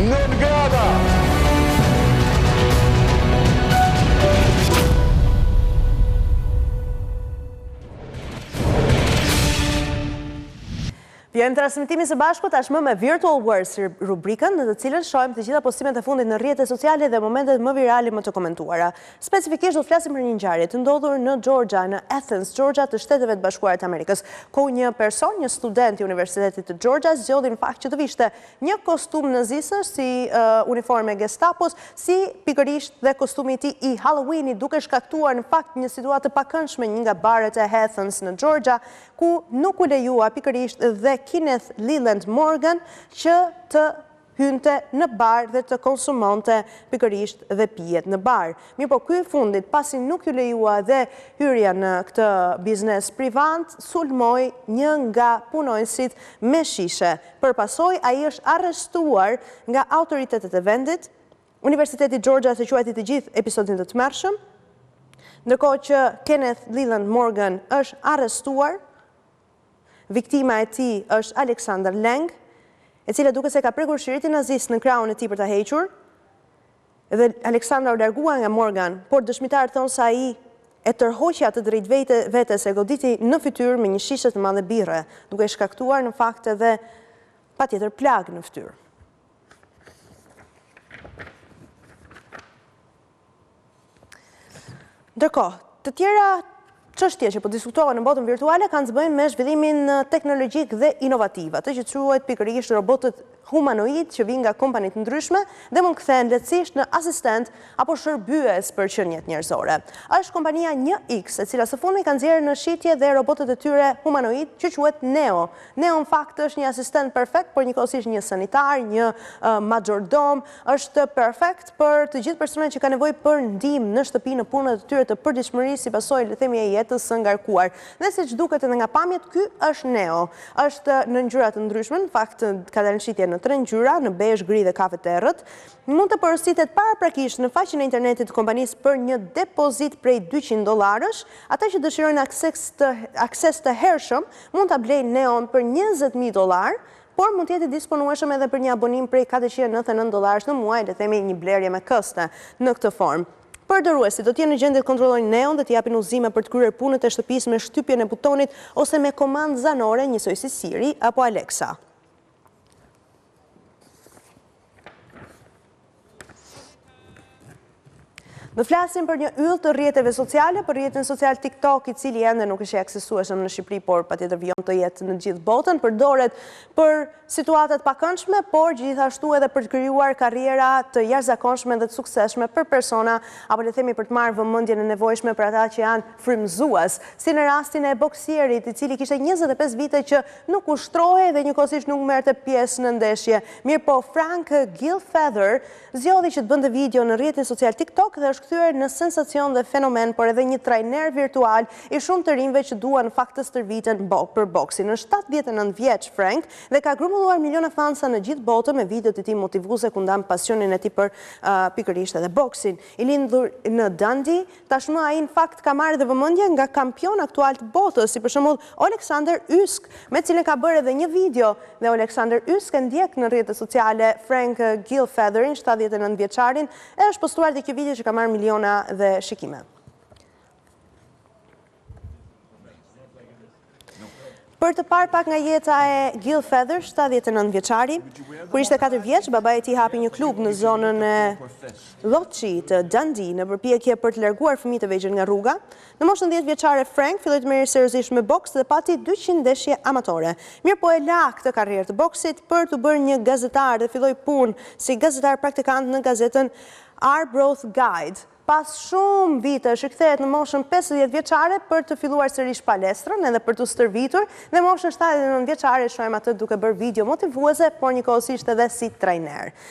Nën grada! Vjen transmetimi së bashku tashmë me Virtual Words, rubrikën në të cilën shohim të gjitha postimet e fundit në rrjetet sociale dhe momentet më virale më të komentuara. Specifikisht do të flasim për një ngjarje të ndodhur në Georgia, në Athens, Georgia të Shteteve të Bashkuara të Amerikës, ku një person, një student i Universitetit të Georgia zgjodhi në fakt që të vishte një kostum nazistësh si uniforme Gestapos, si pikërisht dhe kostumi i tij i Halloweenit, duke shkaktuar në fakt një situatë të pakëndshme një nga baret e Athens në Georgia, ku nuk u lejua pikërisht dhe Kenneth Leland Morgan që të hynte në bar dhe të konsumonte pikërisht dhe pijet në bar. Mirë po ky fundit, pasi nuk ju lejua dhe hyrja në këtë biznes privat, sulmoi një nga punonësit me shishe. Përpasoj, ai është arrestuar nga autoritetet e vendit. Universiteti Georgia të quajti të gjithë episodin të tmerrshëm, ndërkohë që Kenneth Leland Morgan është arrestuar. Viktima e tij është Alexander Lang, e cila duke se ka prekur shiritin nazist në krahun e tij për ta hequr. Dhe Alexander u largua nga Morgan, por dëshmitarët thonë se ai e tërhoqi atë drejt vetes, e goditi në fytyrë me një shishe të madhe birre, duke shkaktuar në fakt edhe patjetër plagë në fytyrë. Ndërkohë, të tjera çështje që po diskutohen në botën virtuale kanë të bëjnë me zhvillimin teknologjik dhe inovativ, atë që quhet pikërisht robotët humanoid që vijnë nga kompani të ndryshme dhe mund kthehen lehtësisht në asistent apo shërbyes për qeniet njerëzore. Është kompania 1X, e cila së fundmi ka nxjerrë në shitje dhe robotët e tyre humanoid që quhet Neo. Neo në fakt është një asistent perfekt, por njëkohësisht një sanitar, një majordom, është perfekt për të gjithë personat që kanë nevojë për ndihmë në shtëpi në punët e tyre të përditshmërisë si pasojë le të themi e jetës së ngarkuar. Dhe siç duket edhe nga pamjet, ky është Neo. Është në ngjyra të ndryshme, në fakt ka dalë në shitje në 3 ngjyra, në bezh, gri dhe kafe të errët. Mund të porositet paraprakisht në faqen e internetit të kompanisë për një depozit prej $200. Ata që dëshirojnë akses të hershëm mund ta blejnë Neon për $20,000, por mund të jetë disponueshëm edhe për një abonim prej $499 në muaj, le të themi një blerje me këste në këtë formë. Përdoruesit do të jenë në gjendje të kontrollojnë Neon dhe të japin udhëzime për të kryer punët e shtëpisë me shtypjen e butonit ose me komandë zanore njësoj si Siri apo Alexa. Do flasim për një yll të rrjeteve sociale, për rrjetin social TikTok, i cili ende nuk është i aksesueshëm në Shqipëri, por patjetër vijon të jetë në gjithë botën, përdoret për situatat pakëndshme, por gjithashtu edhe për të krijuar karriera të jashtëzakonshme dhe të suksesshme për persona, apo le të themi për të marrë vëmendjen e nevojshme për ata që janë frymëzues, si në rastin e boksierit, i cili kishte 25 vite që nuk ushtrohej dhe njëkohësisht nuk merrte pjesë në ndeshje. Mirë po, Frank Gillfeather zgjodhi që të bënte video në rrjetin social TikTok dhe është kthyer në sensacion dhe fenomen, por edhe një trajner virtual i shumë të rinjve që duan në fakt të stërviten për boksin. Në 79 vjeç Frank dhe ka grumbulluar miliona fansa në gjithë botën me videot e tij motivuese ku ndan pasionin e tij për pikërisht edhe boksin. I lindur në Dundee, tashmë ai në fakt ka marrë dhe vëmendje nga kampion aktual të botës, si për shembull Alexander Usyk, me cilin ka bërë edhe një video, dhe Alexander Usyk e ndjek në rrjetet sociale Frank Gillfeatherin, 79 vjeçarin, e është postuar dhe kjo video që ka marrë miliona dhe shikime. Për të parë pak nga jeta e Gillfeather, 79 vjeçari, kur ishte 4 vjeç, babai i tij hapi një klub në zonën e Lochi të Dundee në përpjekje për të larguar fëmijët e vegjël nga rruga. Në moshën 10 vjeçare Frank filloi të merrej seriozisht me boks dhe pati 200 ndeshje amatore. Mirë po e la këtë karrierë të boksit për të bërë një gazetar dhe filloi punë si gazetar praktikant në gazetën Arbroath Guide. Pas shumë vitesh i kthehet në moshën 50 vjeçare për të filluar sërish palestrën edhe për të stërvitur, dhe moshën 79 vjeçare shohim atë duke bërë video motivuese, por njëkohësisht edhe si trajner.